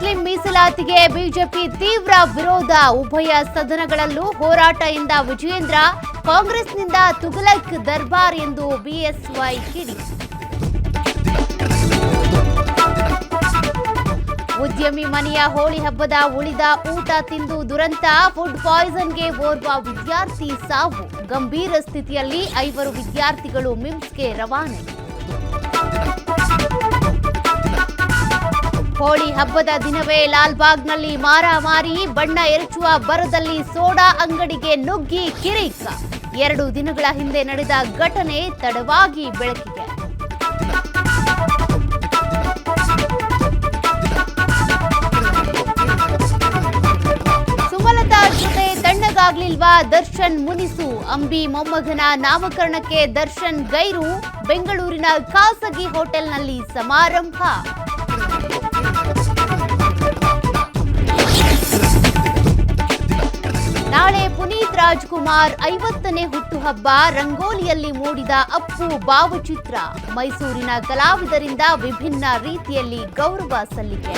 Muslim ಮೀಸಲಾತಿಗೆ BJP ತೀವ್ರ ವಿರೋಧ. ಉಭಯ ಸದನಗಳಲ್ಲೂ ಹೋರಾಟದಿಂದ ವಿಜಯೇಂದ್ರ. ಕಾಂಗ್ರೆಸ್ನಿಂದ ತುಘಲಕ್ ದರ್ಬಾರ್ ಎಂದು ಬಿಎಸ್ವೈ ಕಿಡಿ. ಉದ್ಯಮಿ ಮನೆಯ ಹೋಳಿ ಹಬ್ಬದ ಉಳಿದ ಊಟ ತಿಂದು ದುರಂತ. ಫುಡ್ ಪಾಯ್ಸನ್ಗೆ ಓರ್ವ ವಿದ್ಯಾರ್ಥಿ ಸಾವು. ಗಂಭೀರ ಸ್ಥಿತಿಯಲ್ಲಿ 5 ವಿದ್ಯಾರ್ಥಿಗಳು ಮಿಮ್ಸ್ಗೆ ರವಾನೆ. ಹೋಳಿ ಹಬ್ಬದ ದಿನವೇ ಲಾಲ್ಬಾಗ್ನಲ್ಲಿ ಮಾರಾಮಾರಿ. ಬಣ್ಣ ಎರಚುವ ಬರದಲ್ಲಿ ಸೋಡಾ ಅಂಗಡಿಗೆ ನುಗ್ಗಿ ಕಿರಿಕ್. 2 ದಿನಗಳ ಹಿಂದೆ ನಡೆದ ಘಟನೆ ತಡವಾಗಿ ಬೆಳಕಿಗೆ. ಸುಮಲತಾ ಜೊತೆ ತಣ್ಣಗಾಗ್ಲಿಲ್ವಾ ದರ್ಶನ್ ಮುನಿಸು. ಅಂಬಿ ಮೊಮ್ಮಗನ ನಾಮಕರಣಕ್ಕೆ ದರ್ಶನ್ ಗೈರು. ಬೆಂಗಳೂರಿನ ಖಾಸಗಿ ಹೋಟೆಲ್ನಲ್ಲಿ ಸಮಾರಂಭ. ನಾಳೆ ಪುನೀತ್ ರಾಜ್ಕುಮಾರ್ 50ನೇ ಹುಟ್ಟುಹಬ್ಬ. ರಂಗೋಲಿಯಲ್ಲಿ ಮೂಡಿದ ಅಪ್ಪು ಭಾವಚಿತ್ರ. ಮೈಸೂರಿನ ಕಲಾವಿದರಿಂದ ವಿಭಿನ್ನ ರೀತಿಯಲ್ಲಿ ಗೌರವ ಸಲ್ಲಿಕೆ.